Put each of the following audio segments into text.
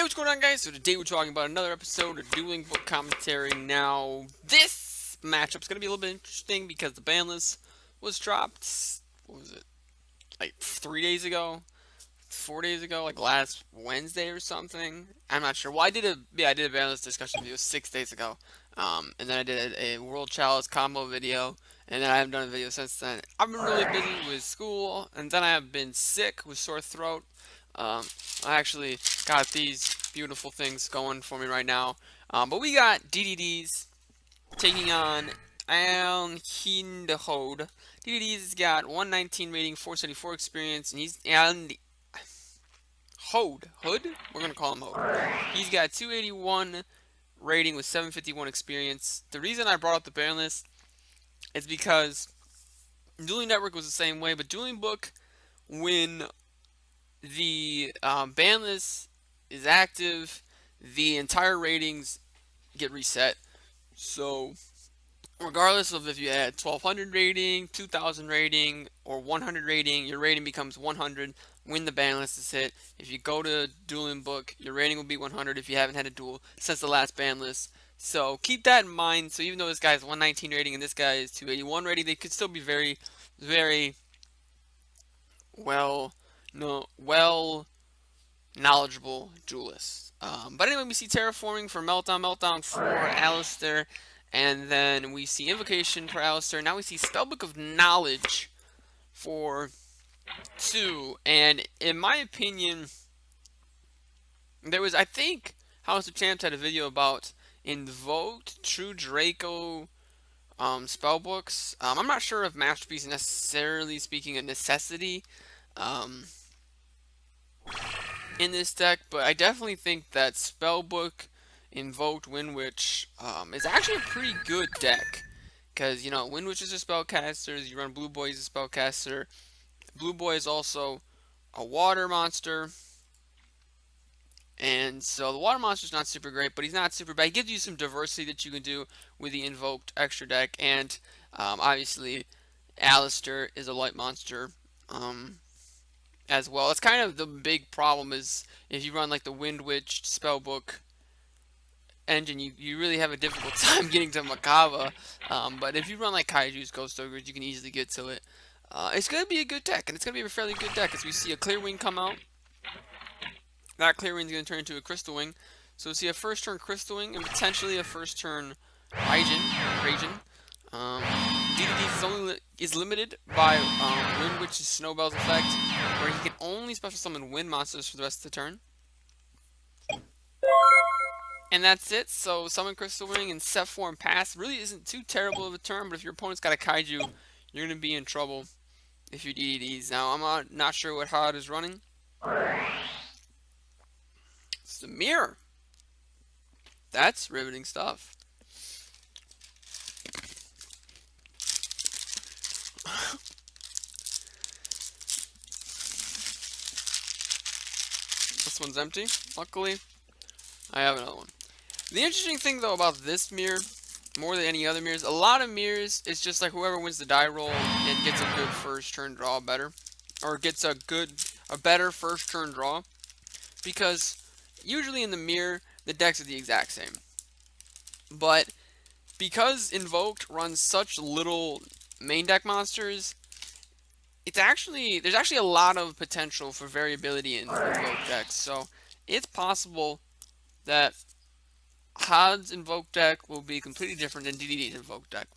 what's going on, guys? So today we're talking about another episode of Dueling book commentary. Now, this matchup's going to be a little bit interesting because the ban list was dropped, what was it, like 3 days ago? 4 days ago, like last Wednesday or something. I'm not sure. Well, I did a ban list discussion video 6 days ago. And then I did a World Chalice combo video, and then I haven't done a video since then. I've been really busy with school, and then I have been sick with sore throat. I actually got these beautiful things going for me right now. But we got DDDs taking on Hindehode. DDD's got 119 rating, 474 experience, and he's Hood. We're gonna call him Hode. He's got 281 rating with 751 experience. The reason I brought up the ban list is because Dueling Network was the same way, but Dueling Book, when the ban list is active, the entire ratings get reset. So regardless of if you had 1200 rating, 2000 rating, or 100 rating, your rating becomes 100 when the ban list is hit. If you go to Dueling Book, your rating will be 100 if you haven't had a duel since the last ban list. So keep that in mind. So even though this guy is 119 rating and this guy is 281 rating, they could still be very, very well knowledgeable duelists. But anyway, we see Terraforming for Meltdown for Alistair, and then we see Invocation for Alistair. Now we see Spellbook of Knowledge for 2, and in my opinion, there was, I think, House of Champs had a video about Invoked True Draco spellbooks. I'm not sure if Masterpiece is necessarily speaking a necessity in this deck, but I definitely think that Spellbook Invoked Windwitch is actually a pretty good deck, because you know Windwitch is a spellcaster. You run Blue Boy as a spellcaster. Blue Boy is also a water monster, and so the water monster is not super great, but he's not super bad. He gives you some diversity that you can do with the Invoked extra deck, and obviously Alistair is a light monster as well. It's kind of the big problem is if you run like the Windwitch spellbook engine, you really have a difficult time getting to Makava. But if you run like Kaiju's Ghost Ogres, you can easily get to it. It's going to be a good deck, and it's going to be a fairly good deck as we see a Clear Wing come out. That Clear Wing is going to turn into a Crystal Wing. So we see a first turn Crystal Wing and potentially a first turn Raging. DDD is limited by Windwitch's Snowbell's effect, where he can only special summon wind monsters for the rest of the turn. And that's it. So summon Crystal Wing and set 4 and pass really isn't too terrible of a turn, but if your opponent's got a Kaiju, you're going to be in trouble if you DDDs. Now, I'm not sure what HUD is running. It's the mirror. That's riveting stuff. This one's empty. Luckily, I have another one. The interesting thing, though, about this mirror, more than any other mirrors, a lot of mirrors, it's just like whoever wins the die roll and gets a good first turn draw better. Or gets a better first turn draw. Because usually in the mirror, the decks are the exact same. But because Invoked runs such little main deck monsters, there's actually a lot of potential for variability in Invoked decks. So it's possible that HUD's Invoked deck will be completely different than DDD's Invoked deck.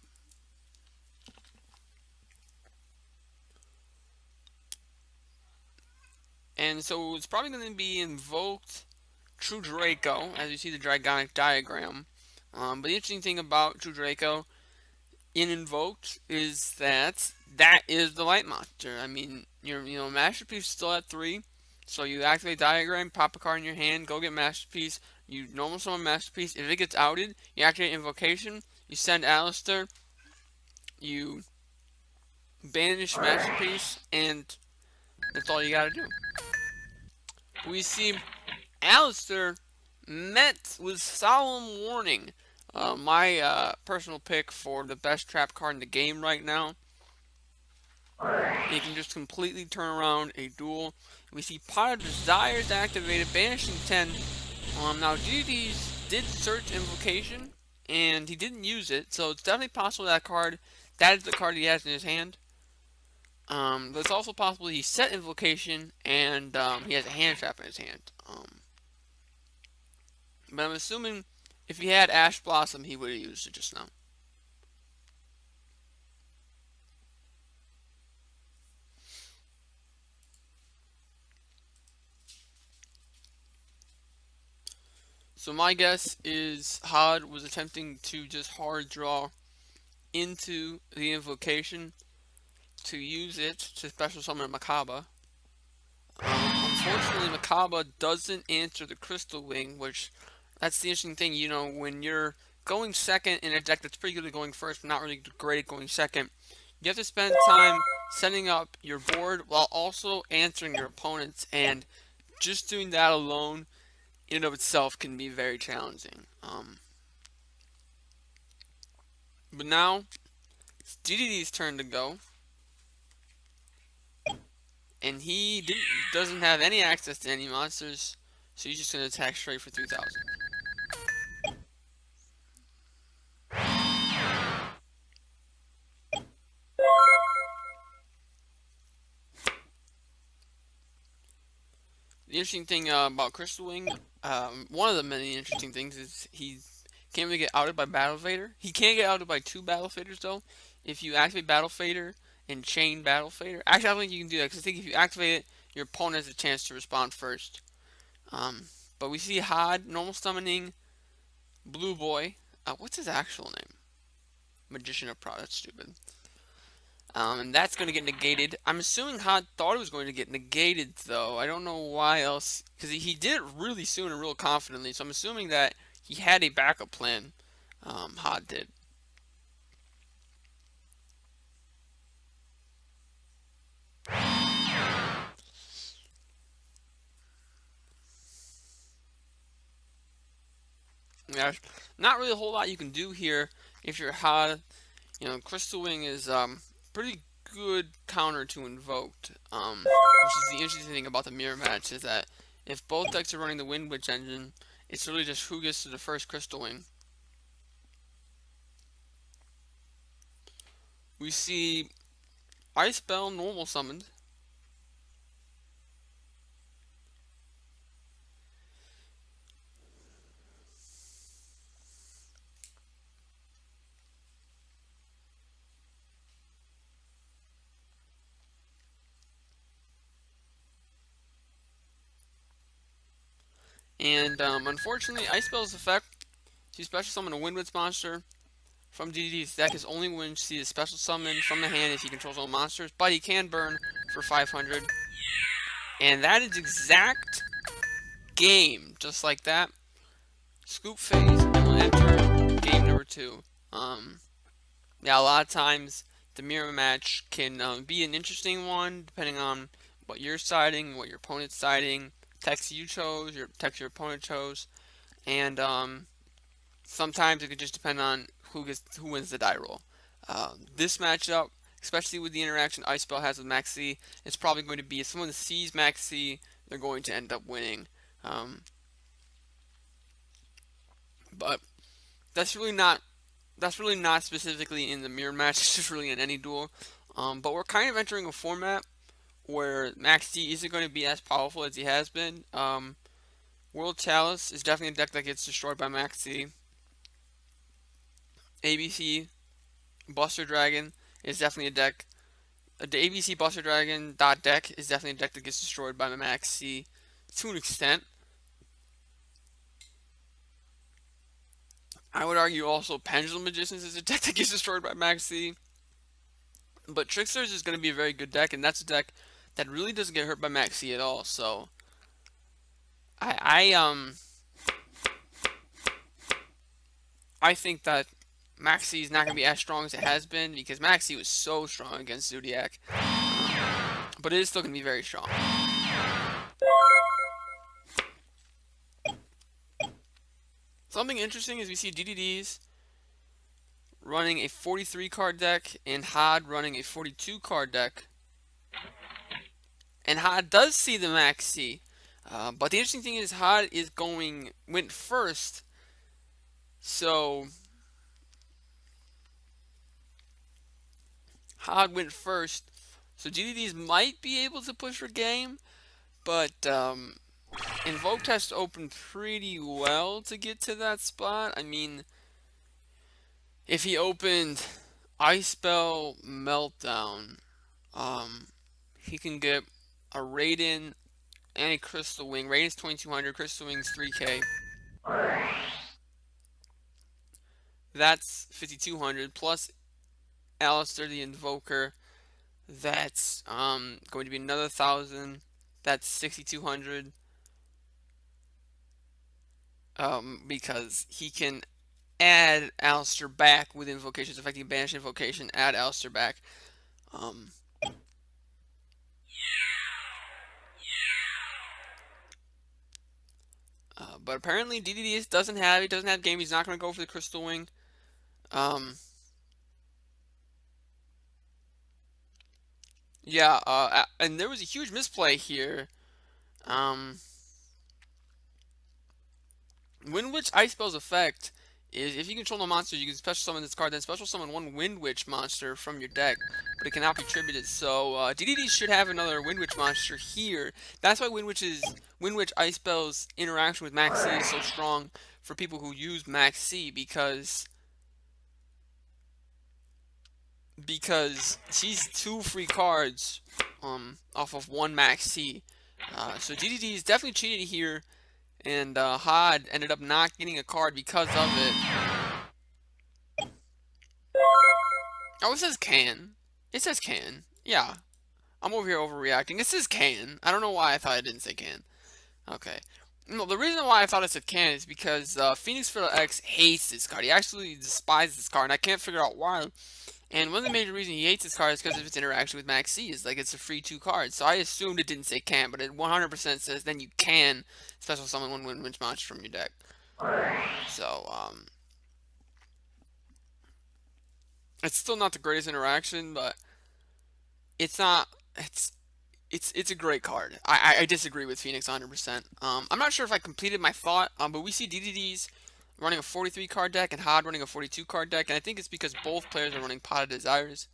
And so it's probably going to be Invoked True Draco, as you see the Dragonic diagram. But the interesting thing about True Draco in Invoked is that is the light monster. I mean, Masterpiece is still at 3, so you activate diagram, pop a card in your hand, go get Masterpiece. You normal summon Masterpiece. If it gets outed, you activate Invocation. You send Alistair. You banish Masterpiece, and that's all you gotta do. We see Alistair met with Solemn Warning. My personal pick for the best trap card in the game right now. It can just completely turn around a duel. We see Pot of Desires activated, banishing 10, Now DDs did search Invocation, and he didn't use it, so it's definitely possible that is the card he has in his hand. But it's also possible he set Invocation, and he has a hand trap in his hand. But I'm assuming if he had Ash Blossom, he would have used it just now. So my guess is Hod was attempting to just hard draw into the Invocation to use it to special summon a Makaba. Unfortunately, Makaba doesn't answer the Crystal Wing, which that's the interesting thing. You know, when you're going second in a deck that's pretty good at going first, but not really great at going second, you have to spend time setting up your board while also answering your opponents, and just doing that alone in and of itself can be very challenging. But now it's DDD's turn to go, and he doesn't have any access to any monsters, so he's just going to attack straight for 3,000. The interesting thing about Crystal Wing, one of the many interesting things is he can't really get outed by Battle Fader. He can get outed by 2 Battle Faders though. If you activate Battle Fader and chain Battle Fader, actually I don't think you can do that because I think if you activate it, your opponent has a chance to respond first. But we see Hod normal summoning Blue Boy. What's his actual name? Magician of Pro. That's stupid. And that's going to get negated. I'm assuming Hod thought it was going to get negated, though. I don't know why else. Because he did it really soon and real confidently. So I'm assuming that he had a backup plan. Hod did. Yeah, not really a whole lot you can do here if you're Hod. You know, Crystal Wing is pretty good counter to Invoked, which is the interesting thing about the mirror match is that if both decks are running the Wind Witch engine, it's really just who gets to the first Crystal Wing. We see Ice Bell normal summoned. And unfortunately, Ice Bell's effect, she special summon a Wind Witch monster from DDD's deck is only when she is special summoned from the hand if he controls all monsters, but he can burn for 500. And that is exact game, just like that. Scoop phase, and we'll enter game number 2. Yeah, a lot of times the mirror match can be an interesting one, depending on what you're siding, what your opponent's siding, text you chose, your text your opponent chose, and sometimes it could just depend on who wins the die roll. This matchup, especially with the interaction Ice Bell has with Max C, it's probably going to be if someone sees Max C, they're going to end up winning. But that's really not specifically in the mirror match. It's just really in any duel. But we're kind of entering a format where Max D isn't going to be as powerful as he has been. World Chalice is definitely a deck that gets destroyed by Max D. ABC Buster Dragon is definitely a deck. The ABC Buster Dragon deck is definitely a deck that gets destroyed by Max C to an extent. I would argue also Pendulum Magicians is a deck that gets destroyed by Max C. But Tricksters is going to be a very good deck, and that's a deck that really doesn't get hurt by Max C at all. So I think that Max C is not going to be as strong as it has been because Max C was so strong against Zodiac. But it is still going to be very strong. Something interesting is we see DDDs running a 43 card deck and Hod running a 42 card deck. And Hod does see the Max C. But the interesting thing is Hod went first, so Hod went first. So DDDs might be able to push for game, but Invoked has to open pretty well to get to that spot. I mean, if he opened Ice Spell Meltdown, he can get a Raiden and a Crystal Wing. Raiden's 2200, Crystal Wing's 3K. That's 5200 plus Alistair the Invoker. That's going to be another 1000. That's 6200. Because he can add Alistair back with invocations, affecting banish invocation, add Alistair back. But apparently DDD doesn't have game. He's not going to go for the Crystal Wing. Yeah, and there was a huge misplay here. Wind Witch Ice Spell's effect is if you control no monster, you can special summon this card, then special summon one Wind Witch monster from your deck, but it cannot be attributed. So DDD should have another Wind Witch monster here. That's why Wind Witch Ice Spell's interaction with Max C is so strong for people who use Max C because she's 2 free cards off of 1 Max C. So DDD is definitely cheated here. And Hod ended up not getting a card because of it. Oh, it says can. It says can. Yeah. I'm over here overreacting. It says can. I don't know why I thought it didn't say can. Okay. No, the reason why I thought it said can is because Phoenix Fiddle X hates this card. He actually despises this card, and I can't figure out why. And one of the major reasons he hates this card is because of its interaction with Max C. Is like it's a free 2 cards. So I assumed it didn't say can, but it 100% says then you can special summon one Wind Witch monster from your deck. So it's still not the greatest interaction, but it's not. It's a great card. I disagree with Phoenix 100%. I'm not sure if I completed my thought, but we see DDDs running a 43 card deck and Hod running a 42 card deck, and I think it's because both players are running Pot of Desires.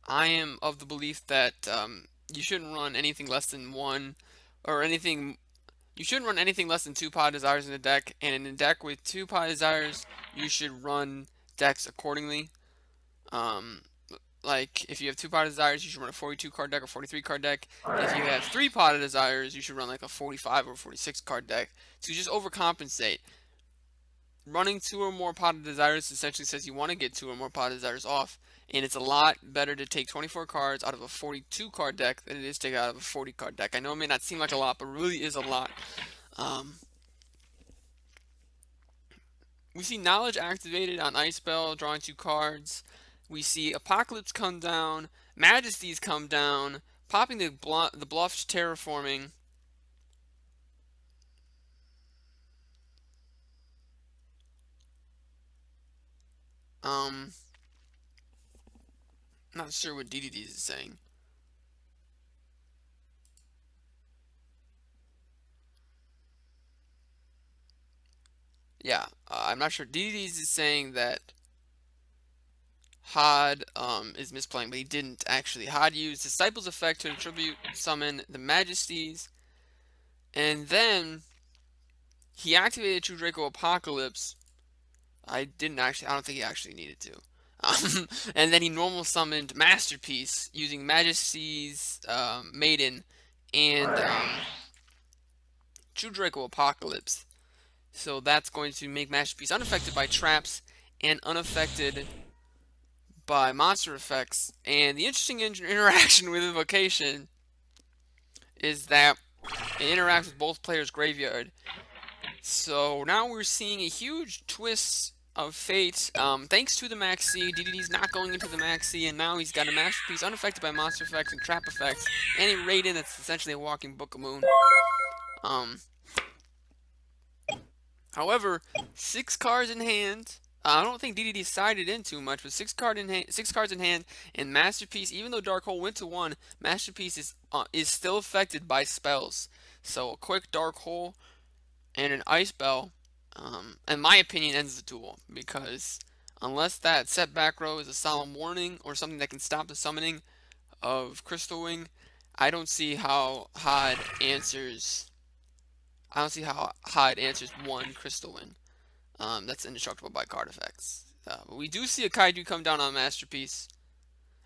I am of the belief that you shouldn't run anything less than one, or anything. You shouldn't run anything less than 2 Pot of Desires in a deck, and in a deck with 2 Pot of Desires, you should run decks accordingly. Like if you have 2 Pot of Desires, you should run a 42 card deck or 43 card deck. And if you have 3 Pot of Desires, you should run like a 45 or 46 card deck. So you just overcompensate. Running 2 or more Pot of Desires essentially says you want to get 2 or more Pot of Desires off. And it's a lot better to take 24 cards out of a 42 card deck than it is to take out of a 40 card deck. I know it may not seem like a lot, but it really is a lot. We see Knowledge activated on Ice Spell, drawing 2 cards. We see Apocalypse come down, Majesties come down, popping the Bluffs terraforming. Not sure what DDD is saying. Yeah, I'm not sure. DDD is saying that Hod is misplaying, but he didn't actually. Hod used Disciple's effect to attribute summon the Majesties, and then he activated True Draco Apocalypse. I don't think he actually needed to. And then he normal summoned Masterpiece using Majesty's Maiden and True Draco Apocalypse. So that's going to make Masterpiece unaffected by traps and unaffected by monster effects. And the interesting interaction with Invocation is that it interacts with both players' graveyard. So now we're seeing a huge twist of fate. Thanks to the Max C, DDD's not going into the Max C, and now he's got a Masterpiece unaffected by monster effects and trap effects, and a Raiden that's essentially a walking Book of Moon. However, 6 cards in hand. I don't think DDD sided in too much, but 6 cards in hand, and Masterpiece. Even though Dark Hole went to 1, Masterpiece is still affected by spells. So a quick Dark Hole and an Ice Bell, in my opinion, ends the duel, because unless that set back row is a solemn warning or something that can stop the summoning of Crystal Wing, I don't see how Hod answers. I don't see how Hod answers one Crystal Wing. That's indestructible by card effects. But we do see a Kaiju come down on Masterpiece.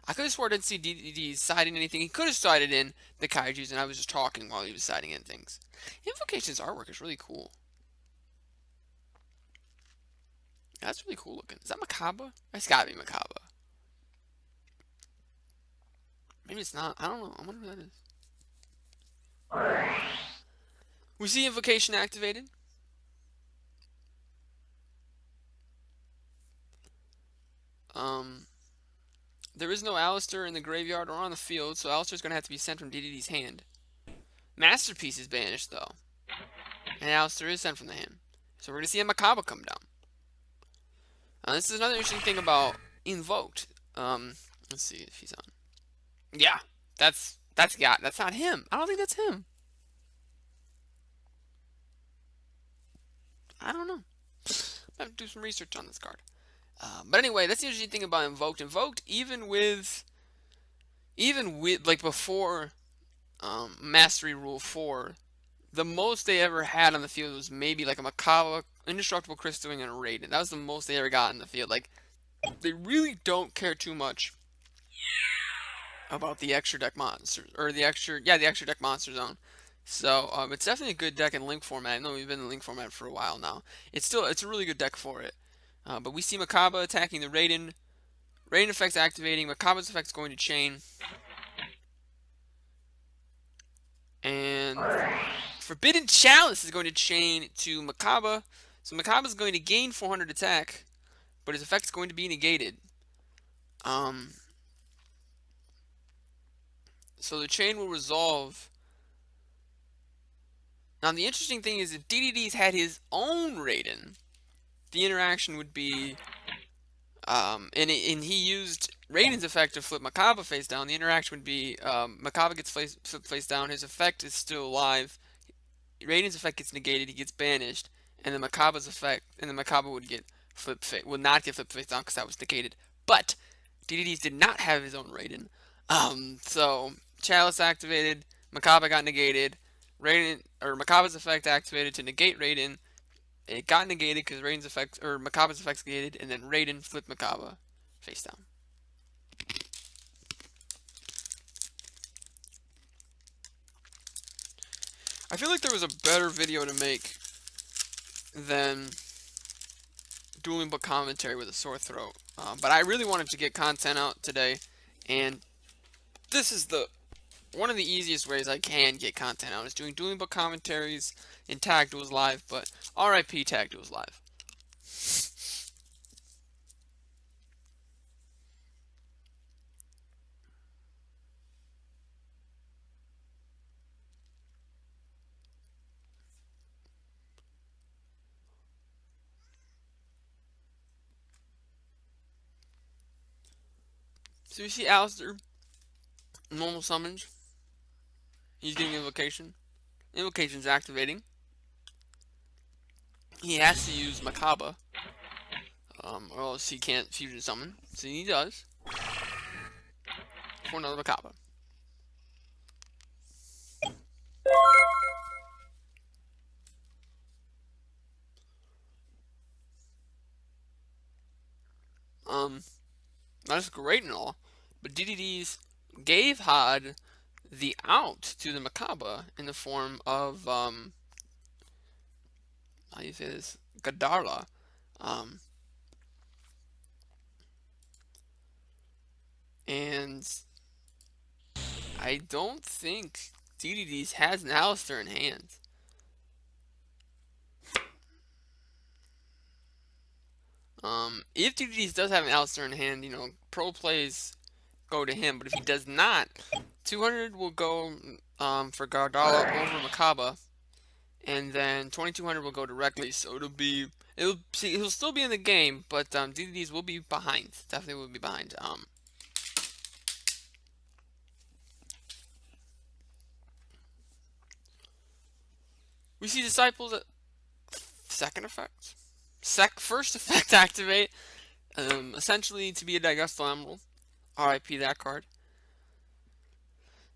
I could have swore I didn't see DDD siding anything. He could have sided in the Kaijus, and I was just talking while he was siding in things. Invocation's artwork is really cool. That's really cool looking. Is that Makaba? It's gotta be Makaba. Maybe it's not. I don't know. I wonder who that is. We see Invocation activated. There is no Alistair in the graveyard or on the field, so Alistair's going to have to be sent from DDD's hand. Masterpiece is banished, though. And Alistair is sent from the hand. So we're going to see a Makaba come down. This is another interesting thing about Invoked. Let's see if he's on. Yeah, that's not him. I don't think that's him. I don't know. I have to do some research on this card. But anyway, that's the interesting thing about Invoked. Invoked, even with like before Mastery Rule 4, the most they ever had on the field was maybe like a Makaba, Indestructible Crystal Wing, and a Raiden. That was the most they ever got in the field. Like, they really don't care too much about the extra deck monsters, or the extra deck monster zone. So it's definitely a good deck in Link format. I know we've been in Link format for a while now. It's a really good deck for it. But we see Makaba attacking the Raiden. Raiden effect's activating. Makaba's effect's going to chain. And Forbidden Chalice is going to chain to Makaba. So Makaba's going to gain 400 attack, but his effect's going to be negated. So the chain will resolve. Now the interesting thing is if DDD's had his own Raiden, the interaction would be, and he used Raiden's effect to flip Makaba face down. The interaction would be Makaba gets flipped face down. His effect is still alive. Raiden's effect gets negated. He gets banished, and then Makaba's effect, and then Makaba would not get flipped face down because that was negated. But DDD's did not have his own Raiden. So Chalice activated. Makaba got negated. Makaba's effect activated to negate Raiden. It got negated because Makaba's effect's negated, and then Raiden flipped Makaba face down. I feel like there was a better video to make than Dueling Book commentary with a sore throat. But I really wanted to get content out today, and this is one of the easiest ways I can get content out is doing Dueling Book commentaries in Tag Duels Live, but RIP Tag Duels Live. So you see Alistair, normal summons. He's getting Invocation. Invocation's activating. He has to use Makaba, or else he can't fusion summon. So he does. For another Makaba. That's great and all, but DDD's gave Hod the out to the Makaba in the form of, how do you say this? Gadara. And I don't think DDD's has an Alistair in hand. If DDD's does have an Alistair in hand, pro plays go to him. But if he does not, 200 will go for Gardala over Makaba, and then 2200 will go directly. So he'll still be in the game, but DDD's will be behind. Definitely will be behind. We see Disciples at second effect. First effect activate. Essentially to be a Digestible Emerald. RIP that card.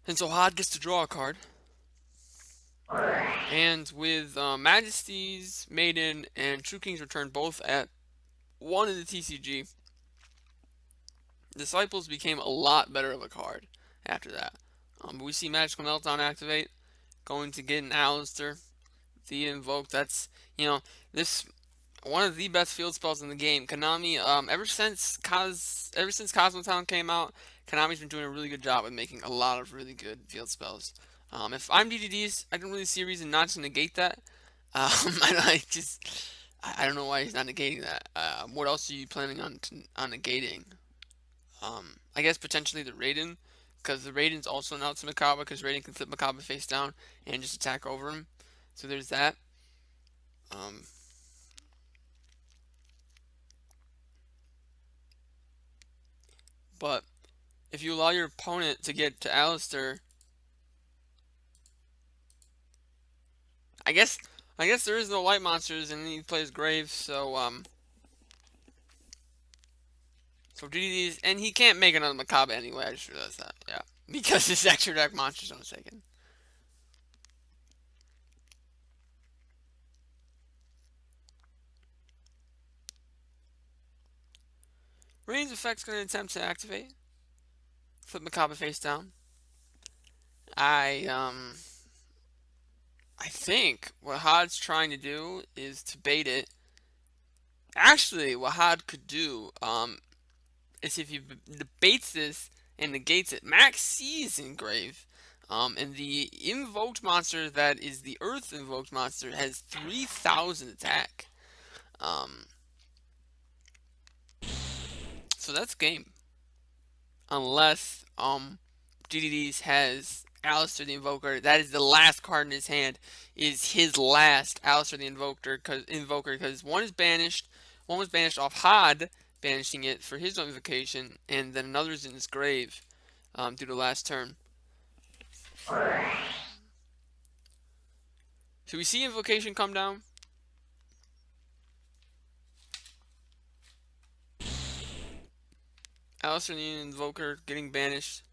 And so Hod gets to draw a card. And with Majesty's, Maiden, and True King's Return both at 1 in the TCG, Disciples became a lot better of a card after that. But we see Magical Meltdown activate, going to get an Alistair, the Invoke. That's, this one of the best field spells in the game. Konami, ever since Cosmotown came out, Konami's been doing a really good job with making a lot of really good field spells. If I'm DDDs, I don't really see a reason not to negate that. I don't know why he's not negating that. What else are you planning on negating? I guess potentially the Raiden, because the Raiden's also an out to Makaba, because Raiden can flip Makaba face down and just attack over him. So there's that. But if you allow your opponent to get to Alistair, I guess there is no light monsters, and he plays Grave, so DDDs, and he can't make another Makaba anyway. I just realized that, yeah, because his extra deck monsters don't taken. Raiden's effect's going to attempt to activate. Flip Makaba face down. I think what Hod's trying to do is to bait it. Actually, what Hod could do is if he baits this and negates it, Max sees Engrave. And the invoked monster that is the Earth invoked monster has 3,000 attack. So that's game. Unless GDD's has Alistair the Invoker. That is the last card in his hand. Is his last Alistair the Invoker because one is banished. One was banished off Hod, banishing it for his invocation, and then another is in his grave due to last turn. So we see invocation come down. Alistair the Invoker getting banished.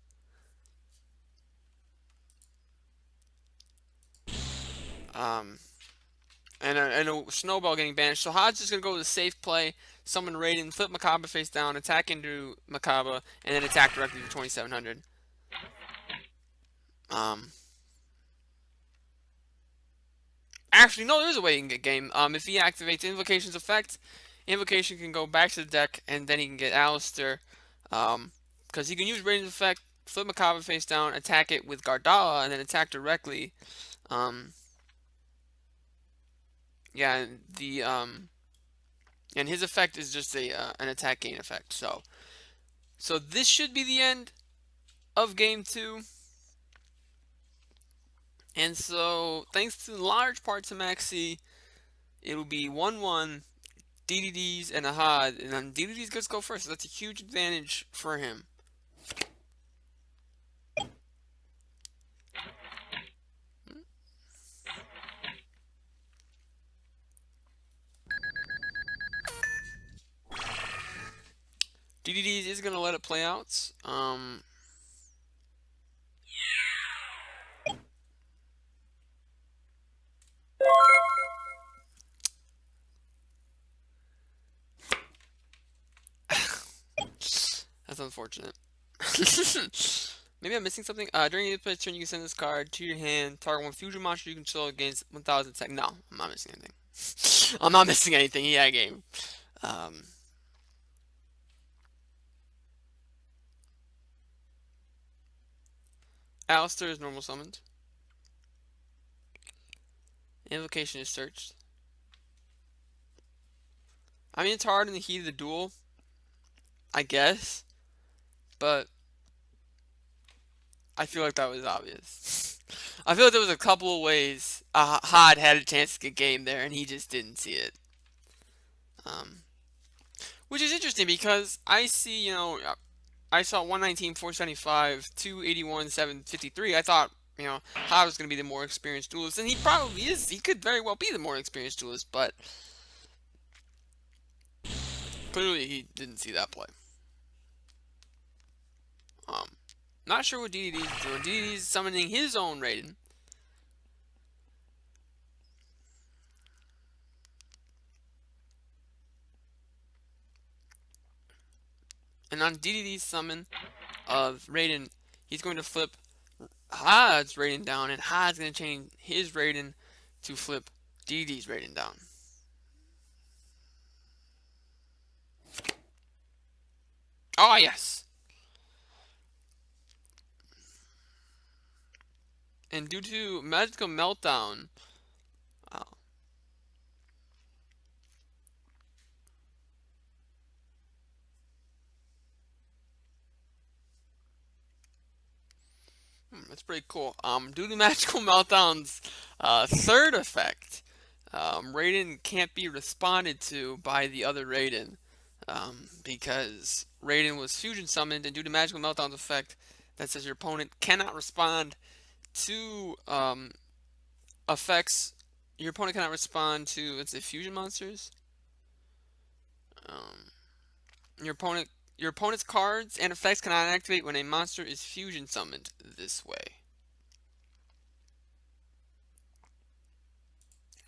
And a Snowball getting banished. So Hod's just going to go with a safe play, summon Raiden, flip Makaba face down, attack into Makaba, and then attack directly for 2,700. Actually, no, there's a way you can get game. If he activates Invocation's effect, Invocation can go back to the deck, and then he can get Alistair. Because he can use Raiden's effect, flip Makaba face down, attack it with Gardala, and then attack directly. Yeah, and his effect is just an attack gain effect. So this should be the end of game 2. And so thanks to large part to Maxi, it'll be 1-1, DDDs and a Hod, and then DDDs gets to go first. So that's a huge advantage for him. DDDs is going to let it play out. That's unfortunate. Maybe I'm missing something. During the play turn, you can send this card to your hand. Target one fusion monster you control against 1,000 attack. No, I'm not missing anything. I'm not missing anything. Yeah, game. Alistair is normal summoned. Invocation is searched. I mean, it's hard in the heat of the duel, I guess, but I feel like that was obvious. I feel like there was a couple of ways Hod had a chance to get game there, and he just didn't see it. Which is interesting because I see, I saw 119, 475, 281, 753. I thought you know, Hobbs is going to be the more experienced duelist, and he probably is. He could very well be the more experienced duelist, but clearly he didn't see that play. Um, Not sure what DDD is doing. DDD is summoning his own Raiden. And on DDD's summon of Raiden, he's going to flip Hod's Raiden down, and Hod's going to change his Raiden to flip DDD's Raiden down. Oh, yes! And due to Magical Meltdown, uh, that's pretty cool. Due to Magical Meltdown's third effect, Raiden can't be responded to by the other Raiden, because Raiden was fusion summoned, and due to Magical Meltdown's effect that says your opponent cannot respond to effects, your opponent cannot respond to, let's say, fusion monsters. Um, your opponent's cards and effects cannot activate when a monster is fusion summoned this way.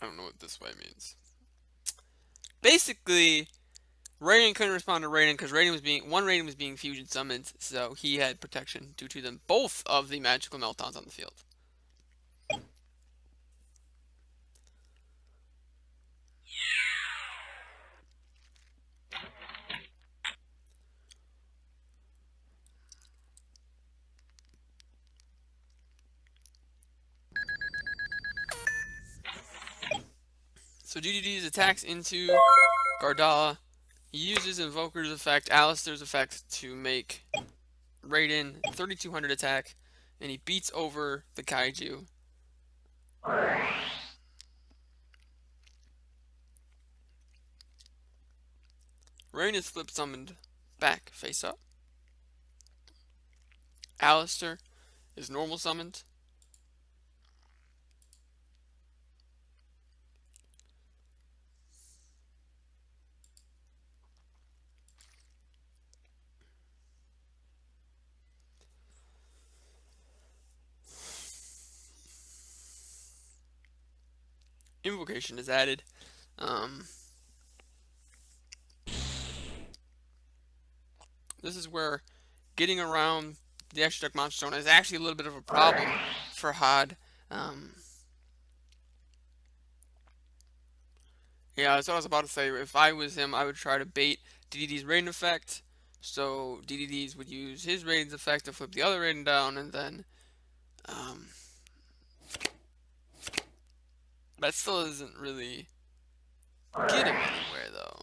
I don't know what this way means. Basically, Raiden couldn't respond to Raiden because one Raiden was being fusion summoned, so he had protection due to them both of the magical meltdowns on the field. So DDD's attacks into Gardala. He uses Invoker's effect, Alistair's effect, to make Raiden 3200 attack, and he beats over the Kaiju. Raiden is flip summoned back face up. Alistair is normal summoned. Invocation is added. This is where getting around the extra deck monster zone is actually a little bit of a problem for Hod. Yeah, that's what I was about to say. If I was him, I would try to bait DDD's Raiden effect. So DDD's would use his Raiden's effect to flip the other Raiden down, and then that still isn't really get him anywhere though.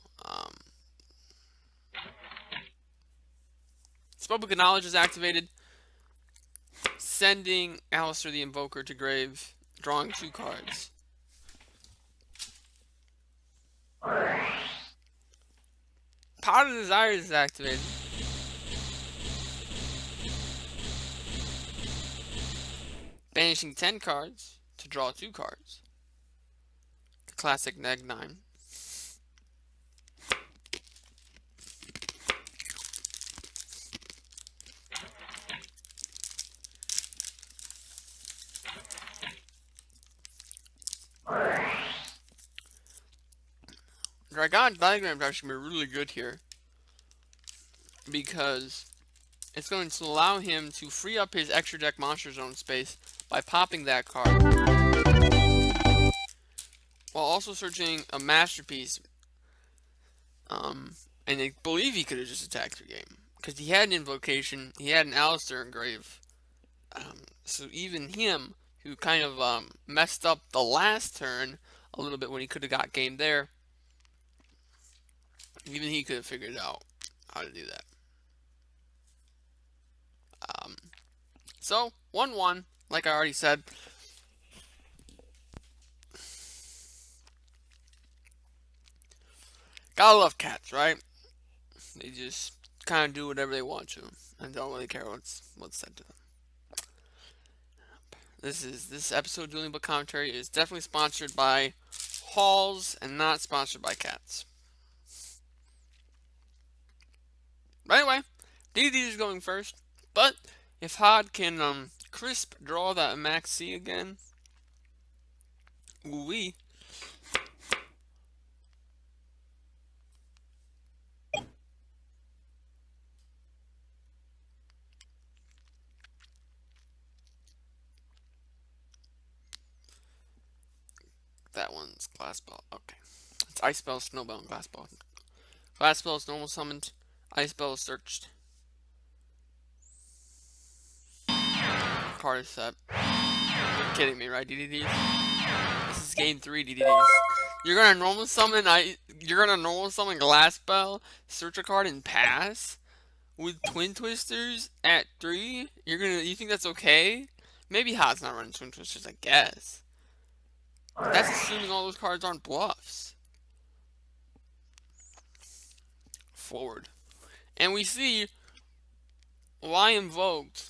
Spellbook of Knowledge is activated, sending Alistair the Invoker to grave, drawing 2 cards. Power of Desires is activated. Banishing 10 cards to draw 2 cards. The classic Neg 9. Dragon diagram is actually going to be really good here, because it's going to allow him to free up his extra deck monster zone space by popping that card, while also searching a masterpiece. And I believe he could have just attacked through game, because he had an invocation, he had an Alistair in grave. So even him, who kind of messed up the last turn a little bit when he could have got game there, even he could have figured out how to do that. So 1-1, like I already said. Gotta love cats, right? They just kind of do whatever they want to and don't really care what's said to them. This episode of Dueling Book Commentary is definitely sponsored by Halls and not sponsored by Cats. But anyway, DD is going first. But if Hod can crisp draw that Max C again, ooh-wee. That one's Glass Ball. Okay. It's Ice Spell, Snowball, and Glass Ball. Glass Spell is normal summoned. Ice Spell is searched. Card is set. You're kidding me, right, DDDs? This is game 3, DDDs. You're gonna normal summon Glass Spell, search a card, and pass with Twin Twisters at 3. You think that's okay? Maybe Hot's not running Twin Twisters, I guess. But that's assuming all those cards aren't bluffs. Forward. And we see why Invoked,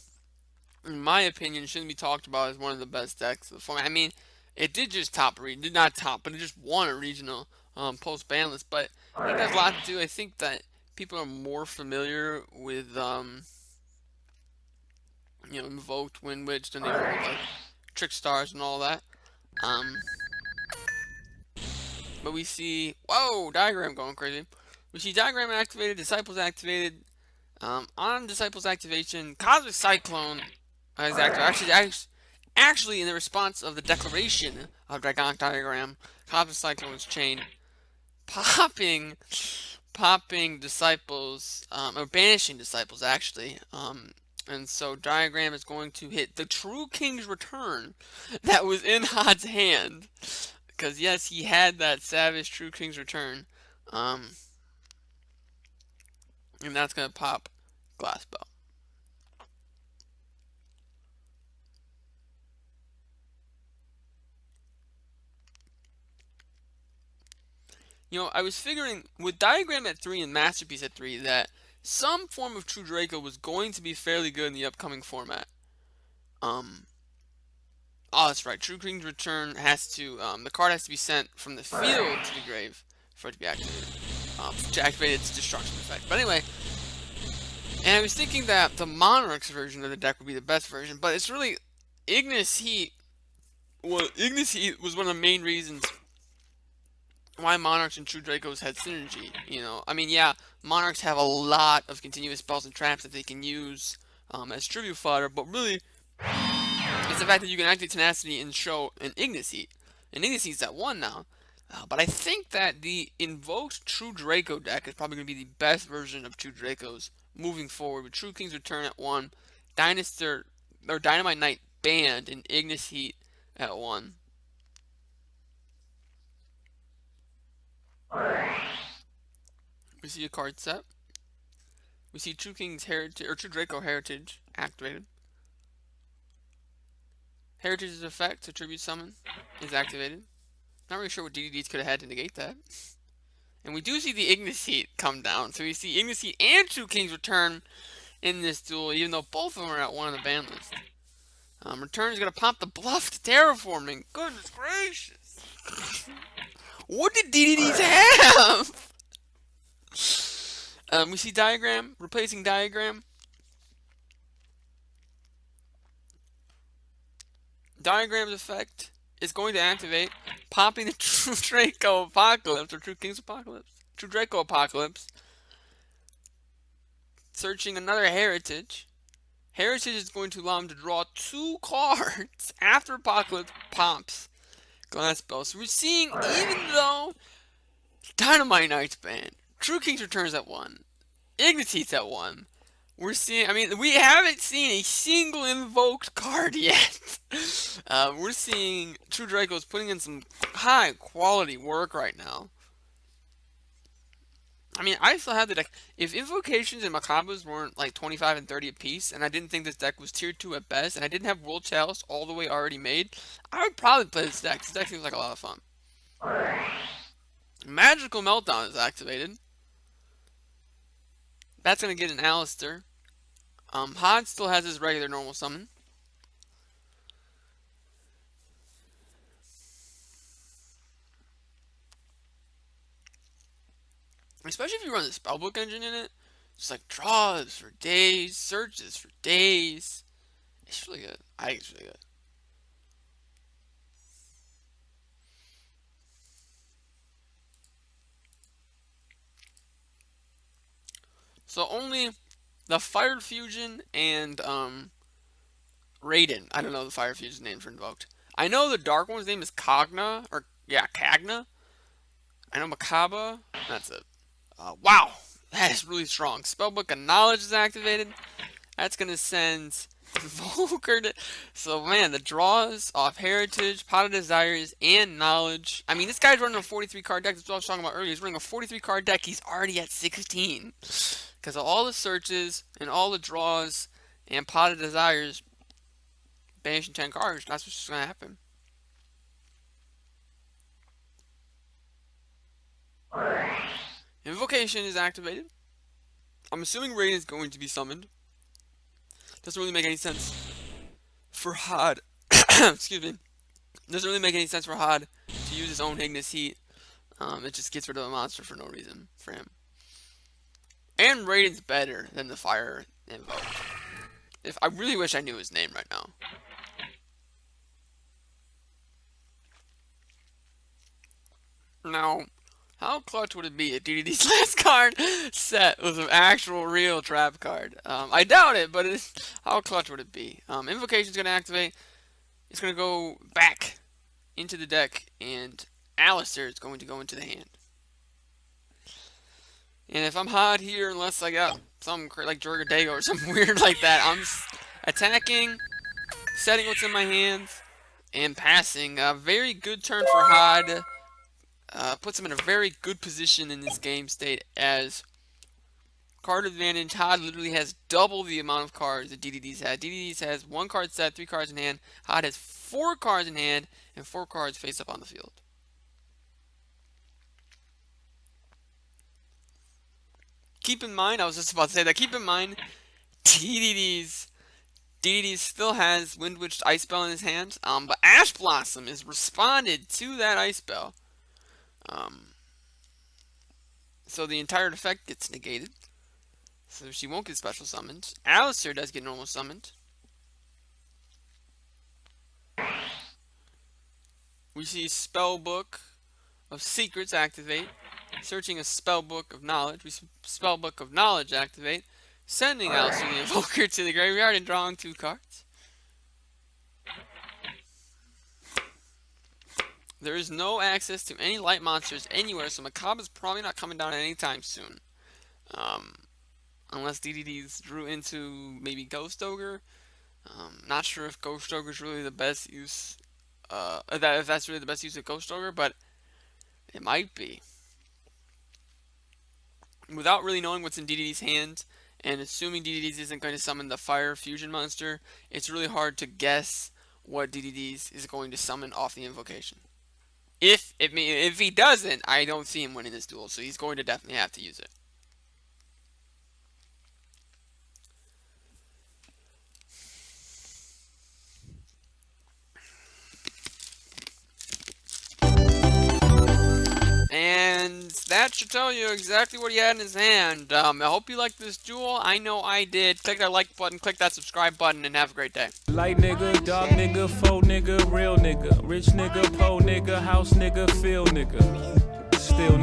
in my opinion, shouldn't be talked about as one of the best decks of the format. I mean, it did just not top, but it just won a regional post-ban list. But I think that's a lot to do. I think that people are more familiar with, Invoked, Wind Witch than they were with, like, Trick Stars and all that. But we see, whoa, Diagram going crazy. We see Diagram activated, Disciples activated. On Disciples activation, Cosmic Cyclone is activated. Actually, in the response of the declaration of Draconic Diagram, Cosmic Cyclone is chained, popping Disciples, or banishing Disciples, actually. And so Diagram is going to hit the True King's Return that was in Hod's hand. Because, yes, he had that Savage True King's Return. And that's going to pop Glass Bell. I was figuring, with Diagram at 3 and Masterpiece at 3, that some form of True Draco was going to be fairly good in the upcoming format. Oh, that's right. True King's Return has to, the card has to be sent from the field to the grave for it to be activated. To activate its destruction effect. But anyway, and I was thinking that the Monarchs version of the deck would be the best version, but it's really Ignis Heat. Well, Ignis Heat was one of the main reasons why Monarchs and True Dracos had synergy. I mean, yeah, Monarchs have a lot of continuous spells and traps that they can use as tribute fodder, but really, it's the fact that you can activate Tenacity and show an Ignis Heat. And Ignis Heat's at 1 now. But I think that the Invoked True Draco deck is probably going to be the best version of True Dracos moving forward, with True King's Return at 1, Dynamite Knight banned, and Ignis Heat at 1. We see a card set. We see True King's Heritage, or True Draco Heritage activated. Heritage's effect to tribute summon is activated. Not really sure what DDDs could have had to negate that. And we do see the Ignis Heat come down. So we see Ignis Heat and True King's Return in this duel, even though both of them are at 1 on the ban list. Return is going to pop the bluff to Terraforming. Goodness gracious. What did DDDs have? We see Diagram, replacing Diagram. Diagram's effect is going to activate, popping the True Draco Apocalypse, or True King's Apocalypse. True Draco Apocalypse. Searching another Heritage. Heritage is going to allow him to draw 2 cards after Apocalypse pops Glass Bell. So we're seeing, even though Dynamite Knight's banned, True King's Returns at 1, Ignis Heat's at 1, we're seeing, we haven't seen a single Invoked card yet. We're seeing True Dracos putting in some high quality work right now. I still have the deck. If Invocations and Macabres weren't like 25 and 30 apiece, and I didn't think this deck was tier 2 at best, and I didn't have World Chalice all the way already made, I would probably play this deck. This deck seems like a lot of fun. Magical Meltdown is activated. That's going to get an Alistair. Hod still has his regular normal summon. Especially if you run the spellbook engine in it. Just like draws for days, searches for days. It's really good. I think it's really good. So only the Fire Fusion and Raiden. I don't know the Fire Fusion name for Invoked. I know the Dark One's name is Cogna, or yeah, Cagna. I know Makaba. That's it. Wow, that is really strong. Spellbook of Knowledge is activated. That's gonna send Volker to... So man, the draws off Heritage, Pot of Desires, and Knowledge. I mean, this guy's running a 43 card deck. That's what I was talking about earlier. He's running a 43 card deck. He's already at 16. Because of all the searches and all the draws and Pot of Desires, banishing 10 cards. That's what's gonna happen. Invocation is activated. I'm assuming Raiden is going to be summoned. Doesn't really make any sense for Hod. Excuse me. Doesn't really make any sense for Hod to use his own Ignis Heat. It just gets rid of a monster for no reason for him. And Raiden's better than the Fire Invoke. I really wish I knew his name right now. Now, how clutch would it be if DDD's last card set was an actual real trap card? I doubt it, but how clutch would it be? Invocation's going to activate. It's going to go back into the deck, and Alistair is going to go into the hand. And if I'm hot here, unless I got something like Draco or something weird like that, I'm attacking, setting what's in my hands, and passing. A very good turn for Hod. Puts him in a very good position in this game state as card advantage. Hod literally has double the amount of cards that DDD's had. DDD's has 1 card set, 3 cards in hand. Hod has 4 cards in hand and 4 cards face up on the field. Keep in mind, I was just about to say that, keep in mind, DDD still has Wind Witched Ice Spell in his hand, but Ash Blossom has responded to that Ice Spell. So the entire effect gets negated. So she won't get special summoned. Alistair does get normal summoned. We see Spellbook of Secrets activate. Searching a Spellbook of Knowledge. We see Spellbook of Knowledge activate. Sending Alistair the Invoker to the graveyard and drawing 2 cards. There is no access to any light monsters anywhere, so Makaba's probably not coming down anytime soon. Unless DDD's drew into maybe Ghost Ogre. Not sure if Ghost Ogre is really the best use. If that's really the best use of Ghost Ogre, but it might be. Without really knowing what's in DDD's hand, and assuming DDD's isn't going to summon the Fire Fusion monster, it's really hard to guess what DDD's is going to summon off the invocation. If he doesn't, I don't see him winning this duel, so he's going to definitely have to use it. And that should tell you exactly what he had in his hand. I hope you liked this duel. I know I did. Click that like button, click that subscribe button, and have a great day. Light nigga, dog nigga, faux nigga, real nigga, rich nigga, po nigga, house nigga, field nigga, still nigga.